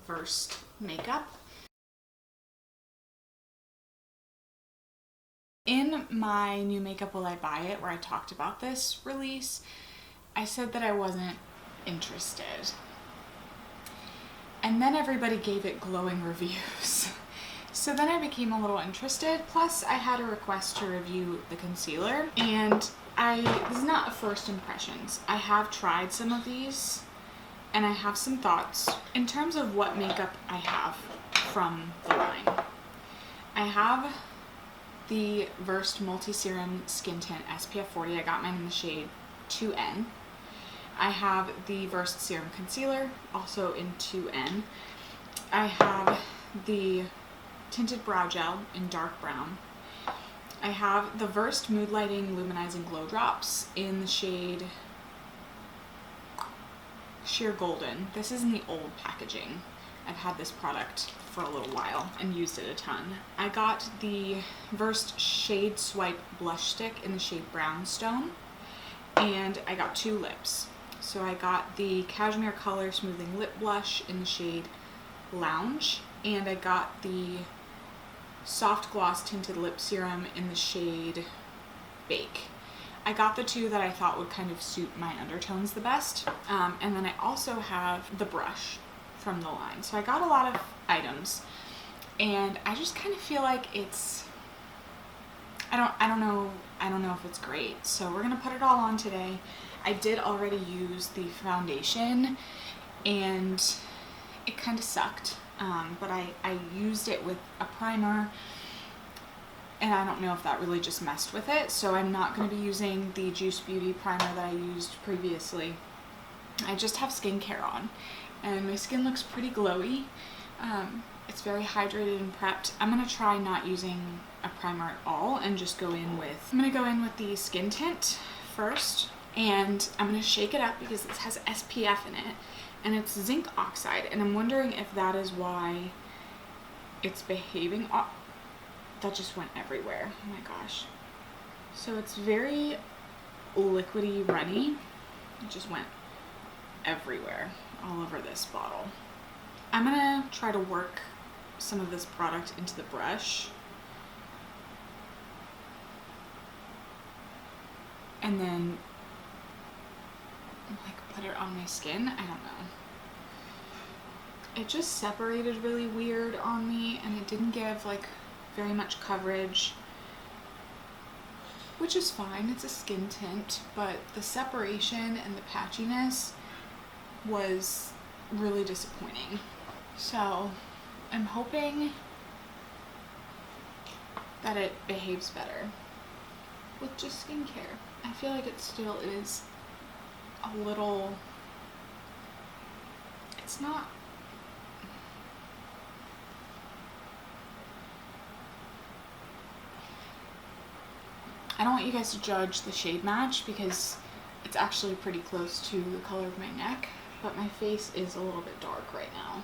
first makeup. In my New Makeup Will I Buy It, where I talked about this release, I said that I wasn't interested. And then everybody gave it glowing reviews. So then I became a little interested. Plus I had a request to review the concealer, and this is not a first impressions. I have tried some of these and I have some thoughts in terms of what makeup I have from the line. I have the Versed Multi-Serum Skin Tint SPF 40. I got mine in the shade 2N. I have the Versed Serum Concealer, also in 2N. I have the Tinted Brow Gel in dark brown. I have the Versed Mood Lighting Luminizing Glow Drops in the shade Sheer Golden. This is in the old packaging. I've had this product for a little while and used it a ton. I got the Versed Shade Swipe Blush Stick in the shade Brownstone, and I got 2 lips. So I got the Cashmere Color Smoothing Lip Blush in the shade Lounge, and I got the Soft Gloss Tinted Lip Serum in the shade Bake. I got the 2 that I thought would kind of suit my undertones the best. And then I also have the brush from the line. So I got a lot of items, and I just kind of feel like it's, I don't know if it's great. So we're gonna put it all on today. I did already use the foundation and it kind of sucked, but I used it with a primer, and I don't know if that really just messed with it. So I'm not going to be using the Juice Beauty primer that I used previously. I just have skincare on, and my skin looks pretty glowy. It's very hydrated and prepped. I'm going to try not using a primer at all and just I'm going to go in with the skin tint first, and I'm going to shake it up because this has SPF in it, and it's zinc oxide, and I'm wondering if that is why it's behaving. That just went everywhere. Oh my gosh. So it's very liquidy, runny. It just went everywhere, all over this bottle. I'm gonna try to work some of this product into the brush, and then like put it on my skin. I don't know. It just separated really weird on me, and it didn't give like very much coverage, which is fine. It's a skin tint, but the separation and the patchiness was really disappointing. So I'm hoping that it behaves better with just skincare. I feel like it still is a little, it's not, I don't want you guys to judge the shade match because it's actually pretty close to the color of my neck, but my face is a little bit dark right now.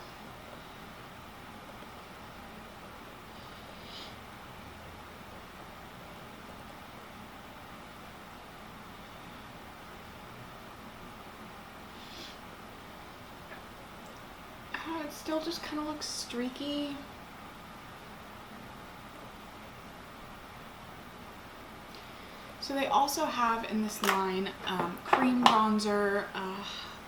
It still just kind of looks streaky. So they also have in this line cream bronzer,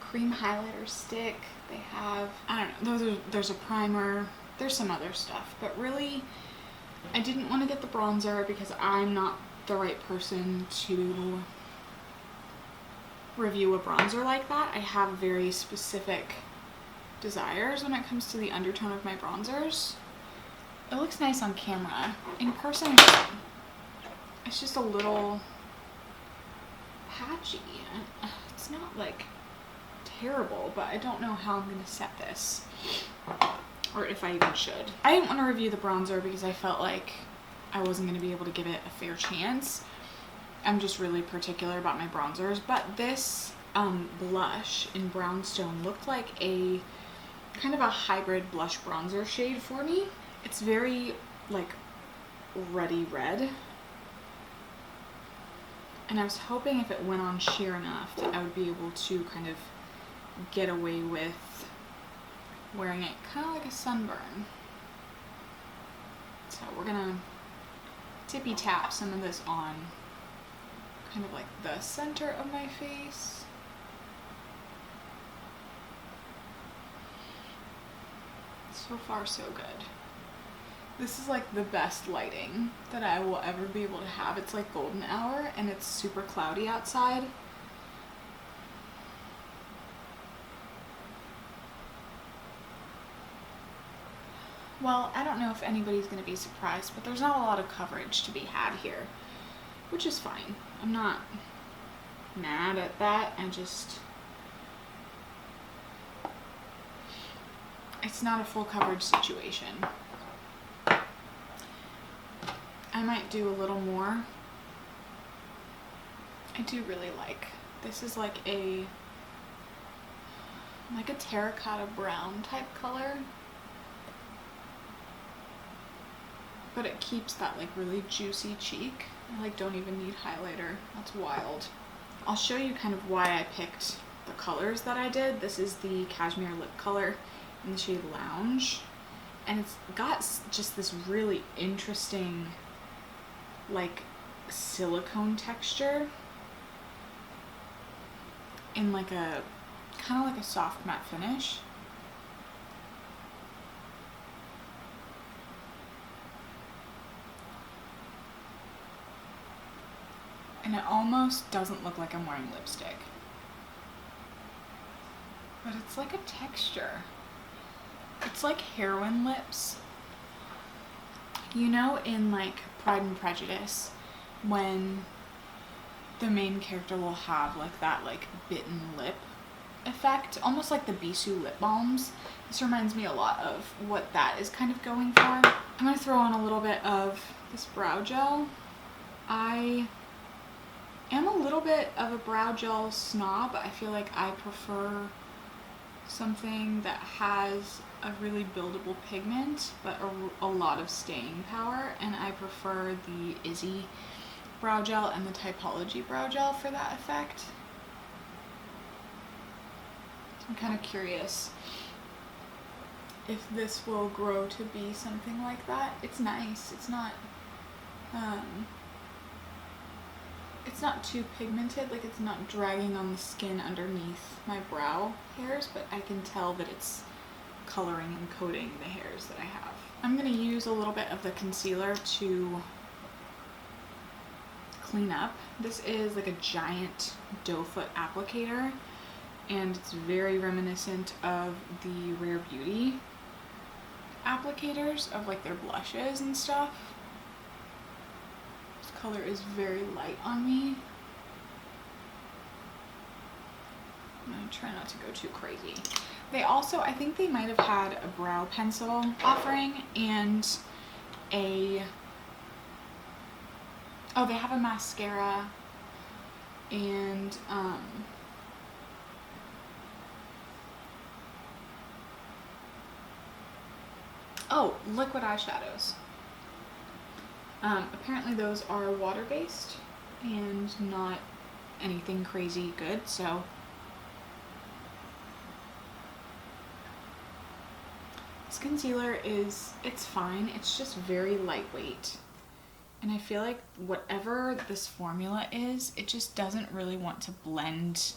cream highlighter stick. They have, I don't know, there's a primer, there's some other stuff, but really I didn't want to get the bronzer because I'm not the right person to review a bronzer like that. I have very specific desires when it comes to the undertone of my bronzers. It looks nice on camera. In person, it's just a little patchy. It's not like terrible, but I don't know how I'm going to set this, or if I even should. I didn't want to review the bronzer because I felt like I wasn't going to be able to give it a fair chance. I'm just really particular about my bronzers, but this blush in Brownstone looked like a kind of a hybrid blush bronzer shade for me. It's very like ruddy red, and I was hoping if it went on sheer enough that I would be able to kind of get away with wearing it kind of like a sunburn. So we're gonna tippy tap some of this on kind of like the center of my face. So far so good. This is like the best lighting that I will ever be able to have. It's like golden hour and it's super cloudy outside. Well, I don't know if anybody's going to be surprised, but there's not a lot of coverage to be had here, which is fine. I'm not mad at that. It's not a full coverage situation. I might do a little more. I do really like, this is like a terracotta brown type color. But it keeps that like really juicy cheek. I like don't even need highlighter. That's wild. I'll show you kind of why I picked the colors that I did. This is the Cashmere lip color in the shade Lounge. And it's got just this really interesting like silicone texture in like a kind of like a soft matte finish. And it almost doesn't look like I'm wearing lipstick. But it's like a texture. It's like heroin lips. You know in like Pride and Prejudice when the main character will have like that like bitten lip effect, almost like the Bisou lip balms. This reminds me a lot of what that is kind of going for. I'm going to throw on a little bit of this brow gel. I am a little bit of a brow gel snob. I feel like I prefer something that has a really buildable pigment but a lot of staying power, and I prefer the Izzy brow gel and the Typology brow gel for that effect. So I'm kind of curious if this will grow to be something like that. It's nice. It's not too pigmented, like it's not dragging on the skin underneath my brow hairs, but I can tell that it's coloring and coating the hairs that I have. I'm going to use a little bit of the concealer to clean up. This is like a giant doe foot applicator, and it's very reminiscent of the Rare Beauty applicators of like their blushes and stuff. Color is very light on me. I'm gonna try not to go too crazy. They also, I think they might have had a brow pencil offering and they have a mascara and liquid eyeshadows. Apparently those are water-based and not anything crazy good, so this concealer it's fine. It's just very lightweight. And I feel like whatever this formula is, it just doesn't really want to blend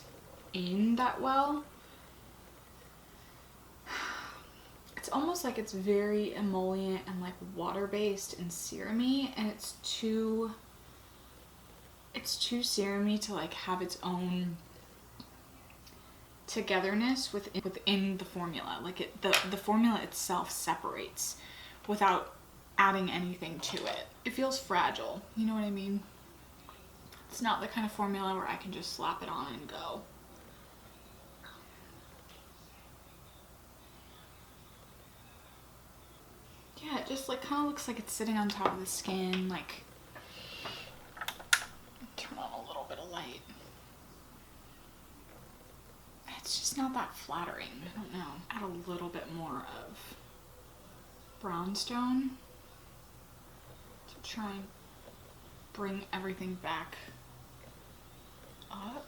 in that well. It's almost like it's very emollient and like water-based and serum-y, and it's too serum-y to like have its own togetherness within the formula. Like the formula itself separates without adding anything to it. It feels fragile, you know what I mean? It's not the kind of formula where I can just slap it on and go. Yeah, it just like kind of looks like it's sitting on top of the skin. Like, turn on a little bit of light. It's just not that flattering. I don't know. Add a little bit more of brownstone to try and bring everything back up.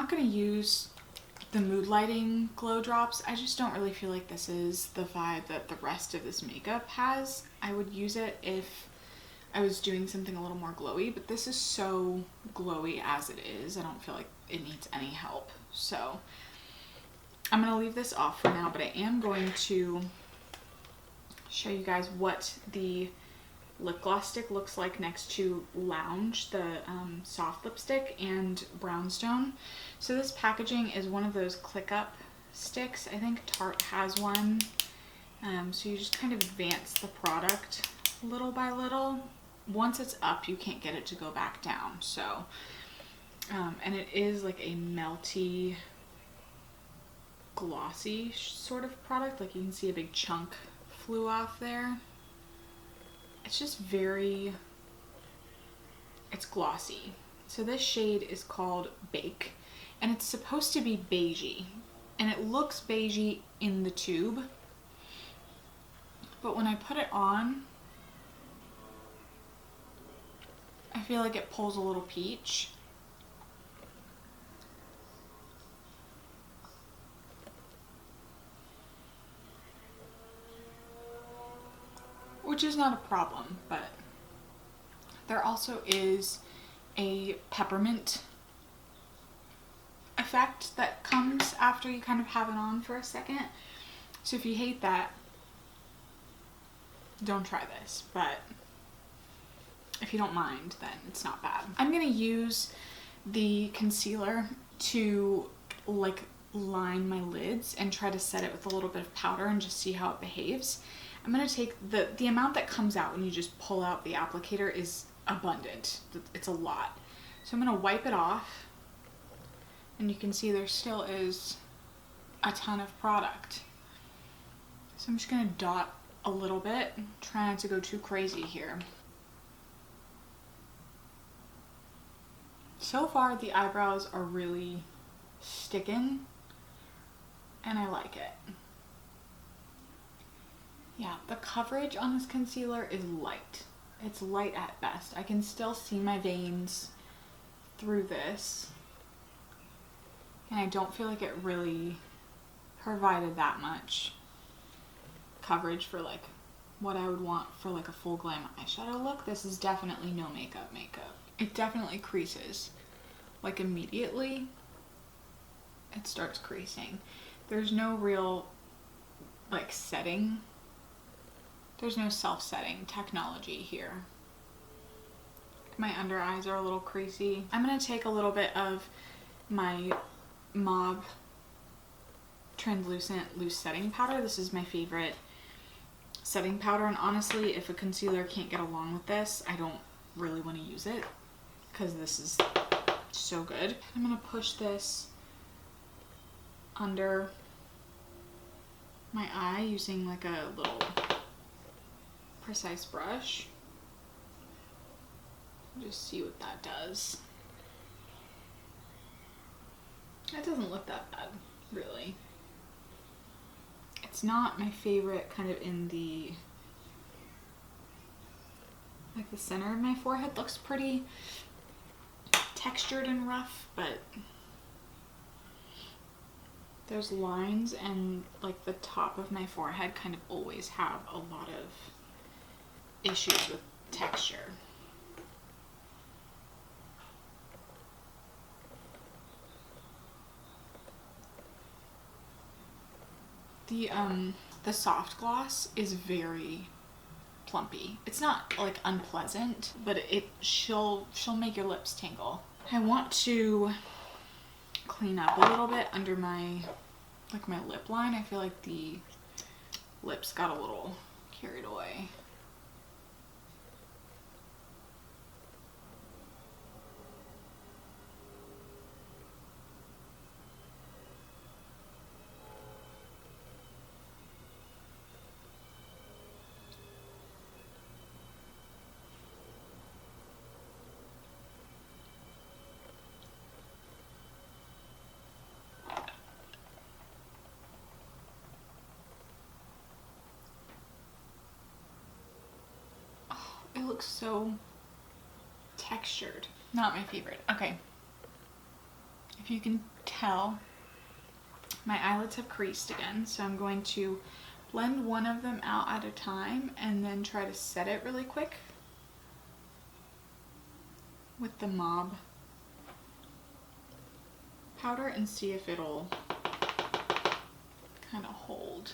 not going to use the mood lighting glow drops. I just don't really feel like this is the vibe that the rest of this makeup has. I would use it if I was doing something a little more glowy, but this is so glowy as it is. I don't feel like it needs any help. So I'm going to leave this off for now, but I am going to show you guys what the lip gloss stick looks like next to Lounge, the soft lipstick, and Brownstone. So this packaging is one of those click up sticks. I think Tarte has one. So you just kind of advance the product little by little. Once it's up, you can't get it to go back down. So, and it is like a melty, glossy sort of product. Like you can see a big chunk flew off there. It's just it's glossy. So this shade is called Bake, and it's supposed to be beigey, and it looks beigey in the tube, but when I put it on, I feel like it pulls a little peach. Which is not a problem, but there also is a peppermint effect that comes after you kind of have it on for a second. So if you hate that, don't try this, but if you don't mind, then it's not bad. I'm gonna use the concealer to like line my lids and try to set it with a little bit of powder and just see how it behaves. I'm gonna take the amount that comes out when you just pull out the applicator is abundant. It's a lot. So I'm gonna wipe it off, and you can see there still is a ton of product. So I'm just gonna dot a little bit, try not to go too crazy here. So far the eyebrows are really sticking, and I like it. Yeah, the coverage on this concealer is light. It's light at best. I can still see my veins through this, and I don't feel like it really provided that much coverage for like what I would want for like a full glam eyeshadow look. This is definitely no makeup. It definitely creases. Like immediately, it starts creasing. There's no real like setting. There's no self-setting technology here. My under eyes are a little creasy. I'm gonna take a little bit of my Mauve translucent loose setting powder. This is my favorite setting powder, and honestly, if a concealer can't get along with this, I don't really want to use it because this is so good. I'm gonna push this under my eye using like a little precise brush. Just see what that does. That doesn't look that bad, really. It's not my favorite kind of in the, like the center of my forehead looks pretty textured and rough, but there's lines, and like the top of my forehead kind of always have a lot of issues with texture. The soft gloss is very plumpy. It's not like unpleasant, but she'll make your lips tingle. I want to clean up a little bit under my lip line. I feel like the lips got a little carried away. It looks so textured. Not my favorite. Okay. If you can tell, my eyelids have creased again, so I'm going to blend one of them out at a time and then try to set it really quick with the Mob powder and see if it'll kind of hold.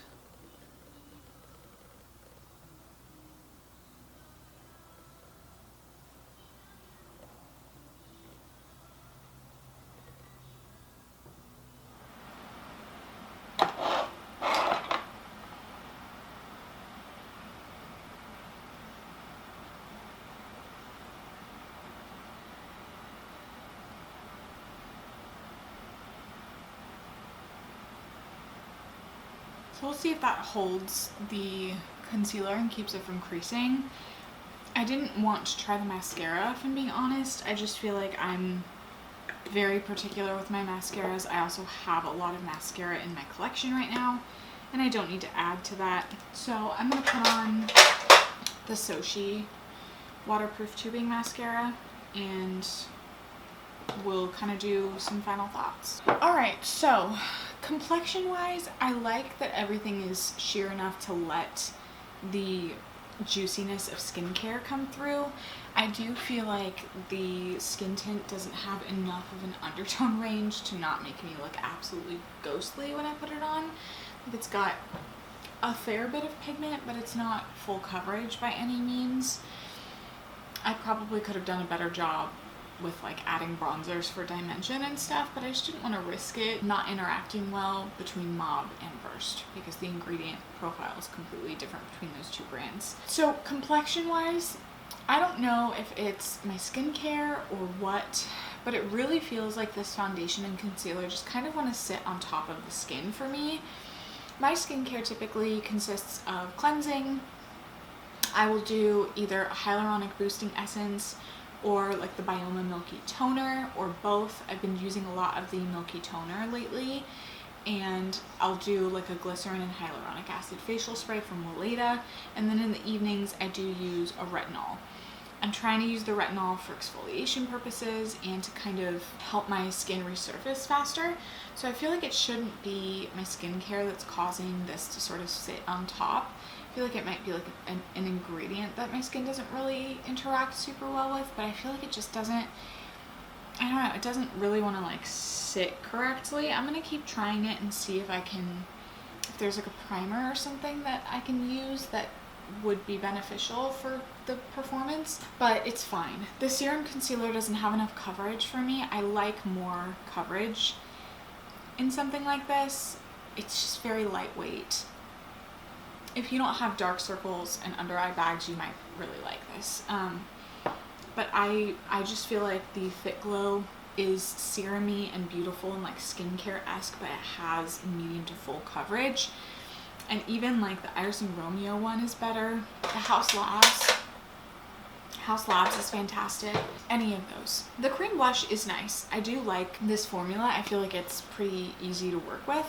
So we'll see if that holds the concealer and keeps it from creasing. I didn't want to try the mascara, if I'm being honest. I just feel like I'm very particular with my mascaras. I also have a lot of mascara in my collection right now, and I don't need to add to that. So I'm going to put on the Sochi waterproof tubing mascara, and we'll kind of do some final thoughts. Alright, so complexion wise, I like that everything is sheer enough to let the juiciness of skincare come through. I do feel like the skin tint doesn't have enough of an undertone range to not make me look absolutely ghostly when I put it on. It's got a fair bit of pigment, but it's not full coverage by any means. I probably could have done a better job with like adding bronzers for dimension and stuff, but I just didn't want to risk it not interacting well between Mob and Burst because the ingredient profile is completely different between those two brands. So complexion wise, I don't know if it's my skincare or what, but it really feels like this foundation and concealer just kind of want to sit on top of the skin for me. My skincare typically consists of cleansing. I will do either a hyaluronic boosting essence or like the Bioma Milky Toner, or both. I've been using a lot of the Milky Toner lately, and I'll do like a glycerin and hyaluronic acid facial spray from Weleda, and then in the evenings I do use a retinol. I'm trying to use the retinol for exfoliation purposes and to kind of help my skin resurface faster. So I feel like it shouldn't be my skincare that's causing this to sort of sit on top. I feel like it might be like an ingredient that my skin doesn't really interact super well with, but I feel like it just doesn't, I don't know, it doesn't really want to like sit correctly. I'm going to keep trying it and see if I can, if there's like a primer or something that I can use that would be beneficial for the performance, but it's fine. The serum concealer doesn't have enough coverage for me. I like more coverage in something like this. It's just very lightweight. If you don't have dark circles and under eye bags, you might really like this. But I just feel like the Fit Glow is serum-y and beautiful and like skincare-esque, but it has medium to full coverage. And even like the Iris and Romeo one is better. The House Labs is fantastic. Any of those. The cream blush is nice. I do like this formula. I feel like it's pretty easy to work with,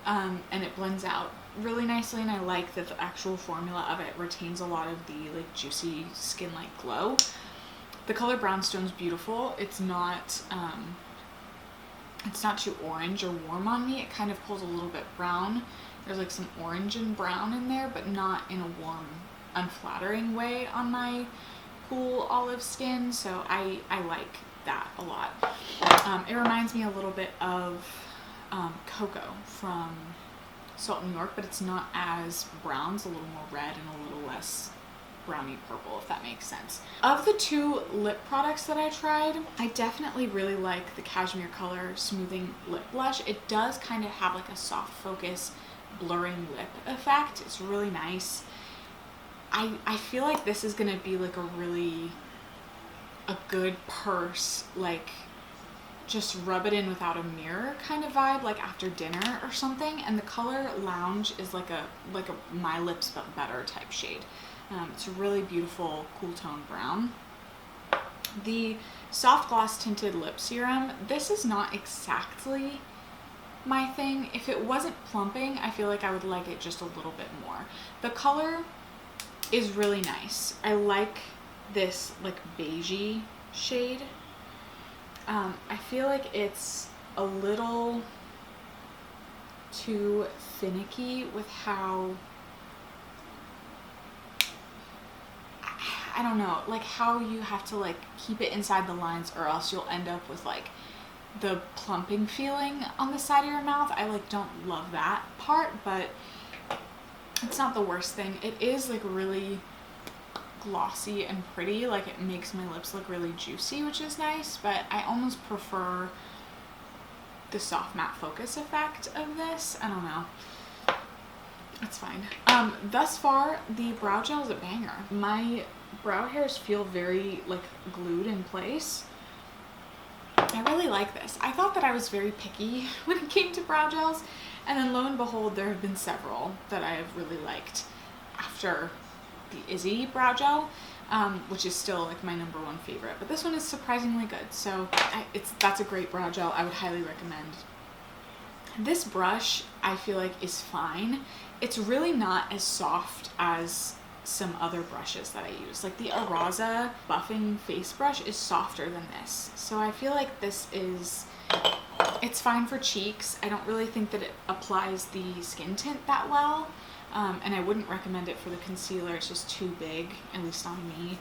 and it blends out really nicely, and I like that the actual formula of it retains a lot of the like juicy skin-like glow. The color Brownstone is beautiful. It's not too orange or warm on me. It kind of pulls a little bit brown. There's like some orange and brown in there, but not in a warm, unflattering way on my cool olive skin, so I like that a lot. It reminds me a little bit of Cocoa from Salt New York, but it's not as brown. It's a little more red and a little less browny purple, if that makes sense. Of the two lip products that I tried, I definitely really like the Cashmere Color Smoothing Lip Blush. It does kind of have like a soft focus blurring lip effect. It's really nice. I feel like this is gonna be like a good purse, like just rub it in without a mirror kind of vibe, like after dinner or something. And the color Lounge is like a My Lips But Better type shade. It's a really beautiful cool tone brown. The Soft Gloss Tinted Lip Serum, this is not exactly my thing. If it wasn't plumping, I feel like I would like it just a little bit more. The color is really nice. I like this like beigey shade. I feel like it's a little too finicky with how, I don't know, like how you have to like keep it inside the lines or else you'll end up with like the plumping feeling on the side of your mouth. I like don't love that part, but it's not the worst thing. It is like really glossy and pretty, like it makes my lips look really juicy, which is nice, but I almost prefer the soft matte focus effect of this. I don't know. It's fine. Thus far, the brow gel is a banger. My brow hairs feel very like glued in place. I really like this. I thought that I was very picky when it came to brow gels, and then lo and behold, there have been several that I have really liked after the Izzy brow gel, which is still like my #1 favorite, but this one is surprisingly good. So that's a great brow gel. I would highly recommend. This brush I feel like is fine. It's really not as soft as some other brushes that I use. Like the Araza buffing face brush is softer than this. So I feel like it's fine for cheeks. I don't really think that it applies the skin tint that well. And I wouldn't recommend it for the concealer. It's just too big, at least on me.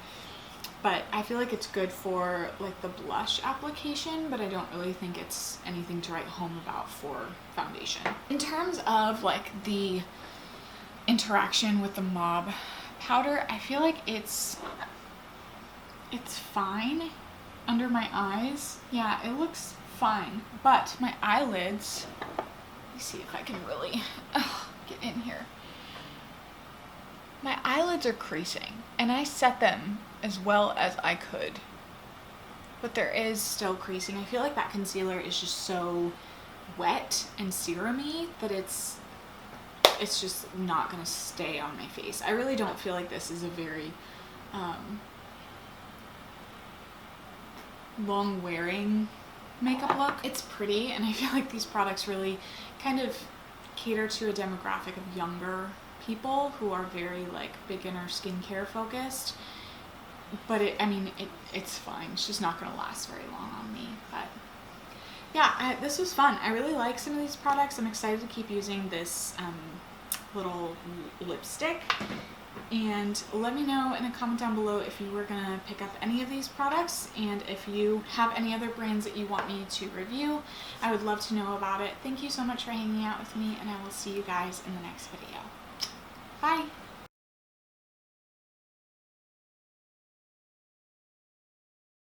But I feel like it's good for like the blush application, but I don't really think it's anything to write home about for foundation. In terms of like the interaction with the Mob powder, I feel like it's fine under my eyes. Yeah, it looks fine, but my eyelids, let me see if I can really get in here. My eyelids are creasing, and I set them as well as I could, but there is still creasing. I feel like that concealer is just so wet and serum-y that it's just not gonna stay on my face. I really don't feel like this is a very long wearing makeup look. It's pretty, and I feel like these products really kind of cater to a demographic of younger people who are very like beginner skincare focused, but it's fine. It's just not gonna last very long on me. But yeah, this was fun. I really like some of these products. I'm excited to keep using this little lipstick, and let me know in a comment down below if you were gonna pick up any of these products, and if you have any other brands that you want me to review. I would love to know about it. Thank you so much for hanging out with me, and I will see you guys in the next video. Bye!